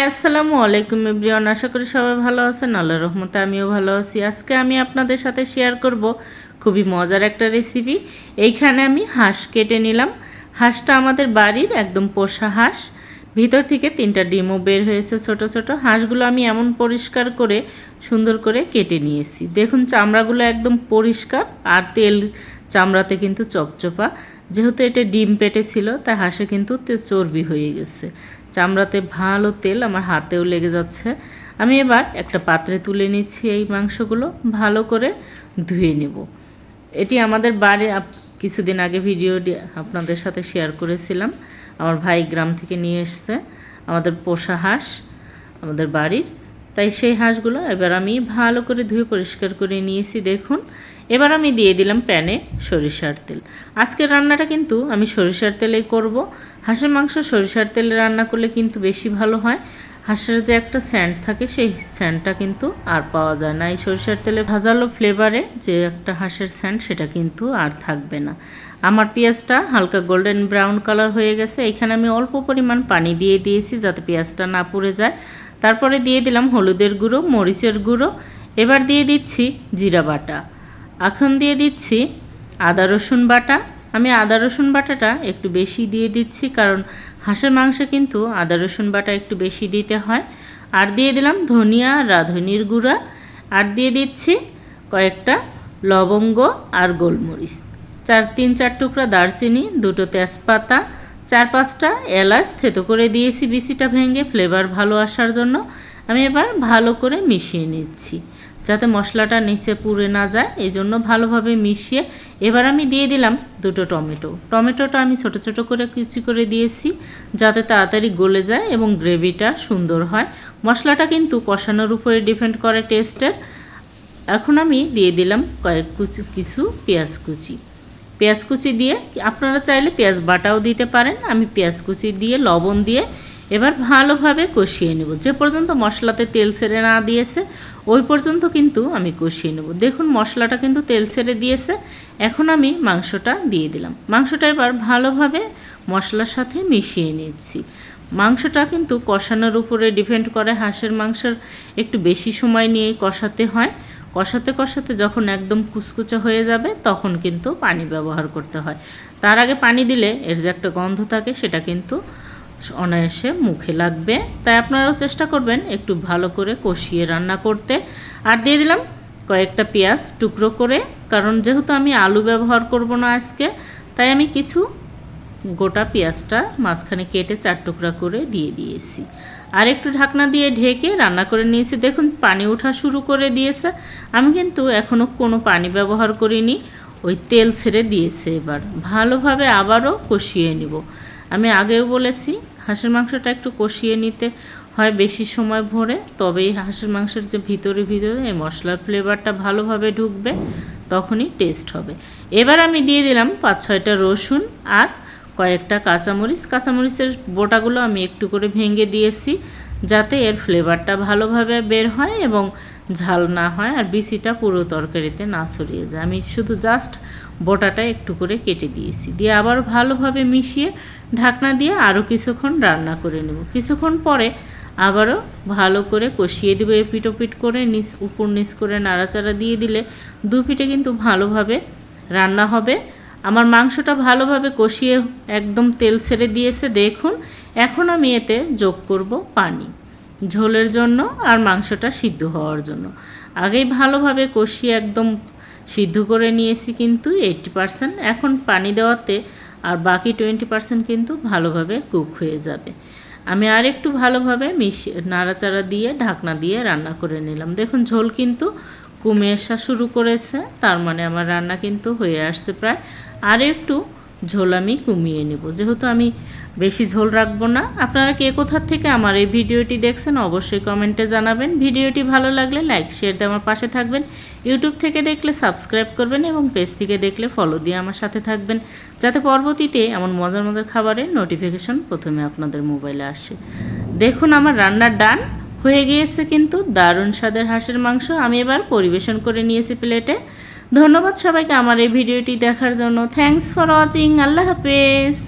আসসালামু আলাইকুম এভরিওয়ান, আশা করি সবাই ভালো আছেন। আল্লাহর রহমতে আমিও ভালো আছি। আজকে আমি আপনাদের সাথে শেয়ার করব খুবই মজার একটা রেসিপি। এইখানে আমি হাঁস কেটে নিলাম। হাঁসটা আমাদের বাড়ির একদম পোষা হাঁস, ভিতর থেকে 3টা ডিমও বের হয়েছে ছোট ছোট। হাঁসগুলো আমি এমন পরিষ্কার করে সুন্দর করে কেটে নিয়েছি। দেখুন চামড়াগুলো একদম পরিষ্কার, আর তেল চামড়াতে কিন্তু চপচপা। যেহেতু এটা ডিম পেটে ছিল তাই হাঁসে কিন্তু চর্বি হয়ে গেছে, চামড়াতে ভালো তেল, আমার হাতেও লেগে যাচ্ছে। আমি এবার একটা পাত্রে তুলে নিচ্ছি। এই মাংসগুলো ভালো করে ধুয়ে নেব। এটি আমাদের বাড়ি কিছুদিন আগে ভিডিওটি আপনাদের সাথে শেয়ার করেছিলাম। আমার ভাই গ্রাম থেকে নিয়ে এসছে আমাদের পোষা হাঁস আমাদের বাড়ির, তাই সেই হাঁসগুলো এবার আমি ভালো করে ধুয়ে পরিষ্কার করে নিয়েছি। দেখুন এবার আমি দিয়ে দিলাম প্যানে সরিষার তেল। আজকের রান্নাটা কিন্তু আমি সরিষার তেলেই করব। হাঁসের মাংস সরিষার তেলে রান্না করলে কিন্তু বেশি ভালো হয়। হাঁসের যে একটা স্যান্ড থাকে সেই স্যান্ডটা কিন্তু আর পাওয়া যায় না। এই সরিষার তেলে ভাজালো ফ্লেভারে যে একটা হাঁসের স্যান্ড সেটা কিন্তু আর থাকবে না। আমার পেঁয়াজটা হালকা গোল্ডেন ব্রাউন কালার হয়ে গেছে। এখানে আমি অল্প পরিমাণ পানি দিয়ে দিয়েছি যাতে পেঁয়াজটা না পুড়ে যায়। তারপরে দিয়ে দিলাম হলুদের গুঁড়ো, মরিচের গুঁড়ো, এবার দিয়ে দিচ্ছি জিরা বাটা, এখন দিয়ে দিচ্ছি আদা রসুন বাটা। আমি আদা রসুন বাটাটা একটু বেশি দিয়ে দিচ্ছি, কারণ হাঁসের মাংসে কিন্তু আদা রসুন বাটা একটু বেশি দিতে হয়। আর দিয়ে দিলাম ধনিয়া রাঁধুনির গুঁড়া, আর দিয়ে দিচ্ছি কয়েকটা লবঙ্গ আর গোলমরিচ, 3-4 টুকরা দারচিনি, 2টো তেজপাতা, 4-5টা এলাচ থেতো করে দিয়েছি বিচিটা ভেঙে ফ্লেভার ভালো আসার জন্য। আমি এবার ভালো করে মিশিয়ে নিচ্ছি যাতে মশলাটা নিচে পুড়ে না যায়, এই জন্য ভালোভাবে মিশিয়ে এবার আমি দিয়ে দিলাম 2টো টমেটো। টমেটোটা আমি ছোট ছোট করে কুচি করে দিয়েছি যাতে তাড়াতাড়ি গলে যায় এবং গ্রেভিটা সুন্দর হয়। মশলাটা কিন্তু কষানোর উপরে ডিপেন্ড করে টেস্টের। এখন আমি দিয়ে দিলাম কিছু পেঁয়াজ কুচি দিয়ে, আপনারা চাইলে পেঁয়াজ বাটাও দিতে পারেন। আমি পেঁয়াজ কুচি দিয়ে লবণ দিয়ে এবার ভালোভাবে কষিয়ে নেব। যে পর্যন্ত মশলাতে তেল ছেড়ে না দিয়েছে ওই পর্যন্ত কিন্তু আমি কষিয়ে নেব। দেখুন মশলাটা কিন্তু তেল ছেড়ে দিয়েছে। এখন আমি মাংসটা দিয়ে দিলাম। মাংসটা এবার ভালোভাবে মশলার সাথে মিশিয়ে নিচ্ছি। মাংসটা কিন্তু কষানোর উপরে ডিপেন্ড করে। হাঁসের মাংসের একটু বেশি সময় নিয়ে কষাতে হয়। কষাতে কষাতে যখন একদম কুচকুচে হয়ে যাবে তখন কিন্তু পানি ব্যবহার করতে হয়। তার আগে পানি দিলে এর যে একটা গন্ধ থাকে সেটা কিন্তু অনায়াসে মুখে লাগবে। তাই আপনারাও চেষ্টা করবেন একটু ভালো করে কষিয়ে রান্না করতে। আর দিয়ে দিলাম কয়েকটা পেঁয়াজ টুকরো করে, কারণ যেহেতু আমি আলু ব্যবহার করব না আজকে, তাই আমি কিছু গোটা পেঁয়াজটা মাঝখানে কেটে 4 টুকরা করে দিয়ে দিয়েছি। আর একটু ঢাকনা দিয়ে ঢেকে রান্না করে নিয়েছি। দেখুন পানি ওঠা শুরু করে দিয়েছে। আমি কিন্তু এখনও কোনো পানি ব্যবহার করিনি, ওই তেল ছেড়ে দিয়েছে। এবার ভালোভাবে আবারও কষিয়ে নিব। আমি আগেও বলেছি হাঁসের মাংসটা একটু কষিয়ে নিতে হয় বেশি সময় ভরে, তবেই হাঁসের মাংসের যে ভিতরে এই মশলার ফ্লেভারটা ভালোভাবে ঢুকবে, তখনই টেস্ট হবে। এবার আমি দিয়ে দিলাম 5-6টা রসুন আর কয়েকটা কাঁচামরিচের বোটাগুলো আমি একটু করে ভেঙে দিয়েছি যাতে এর ফ্লেভারটা ভালোভাবে বের হয় এবং ঝাল না হয় আর বিচিটা পুরো তরকারিতে না ছড়িয়ে যায়। আমি শুধু জাস্ট বোটাটা একটু করে কেটে দিয়েছি, দিয়ে আবার ভালোভাবে মিশিয়ে ঢাকনা দিয়ে আরও কিছুক্ষণ রান্না করে নেব। কিছুক্ষণ পরে আবারও ভালো করে কষিয়ে দেবো। এপিট ওপিট করে উপর নিচ করে নাড়াচাড়া দিয়ে দিলে 2 পিঠে কিন্তু ভালোভাবে রান্না হবে। আমার মাংসটা ভালোভাবে কষিয়ে একদম তেল ছেড়ে দিয়েছে। দেখুন এখন আমি এতে যোগ করব পানি ঝোলের জন্য আর মাংসটা সিদ্ধ হওয়ার জন্য। আগেই ভালোভাবে কষিয়ে একদম সিদ্ধ করে নিয়েছি কিন্তু 80%। এখন পানি দেওয়াতে আর বাকি 20% কিন্তু ভালোভাবে কুক হয়ে যাবে। আমি আর একটু ভালোভাবে নাড়াচাড়া দিয়ে ঢাকনা দিয়ে রান্না করে নিলাম। দেখুন ঝোল কিন্তু কমে আসা শুরু করেছে, তার মানে আমার রান্না কিন্তু হয়ে আসছে প্রায়। আর একটু ঝোল আমি কমিয়ে নেব, যেহেতু আমি বেশি ঝোল রাখবো না। আপনারা কে কোথা থেকে আমার এই ভিডিওটি দেখছেন অবশ্যই কমেন্টে জানাবেন। ভিডিওটি ভালো লাগলে লাইক শেয়ার দিয়ে আমার পাশে থাকবেন। ইউটিউব থেকে দেখলে সাবস্ক্রাইব করবেন এবং পেজ থেকে দেখলে ফলো দিয়ে আমার সাথে থাকবেন, যাতে পরবর্তীতে এমন মজার মজার খাবারের নোটিফিকেশন প্রথমে আপনাদের মোবাইলে আসে। দেখুন আমার রান্নার ডান হয়ে গিয়েছে কিন্তু দারুণ স্বাদের হাঁসের মাংস। আমি এবার পরিবেশন করে নিয়েছি প্লেটে। ধন্যবাদ সবাইকে আমার এই ভিডিওটি দেখার জন্য। Thanks for watching. আল্লাহ হাফেজ।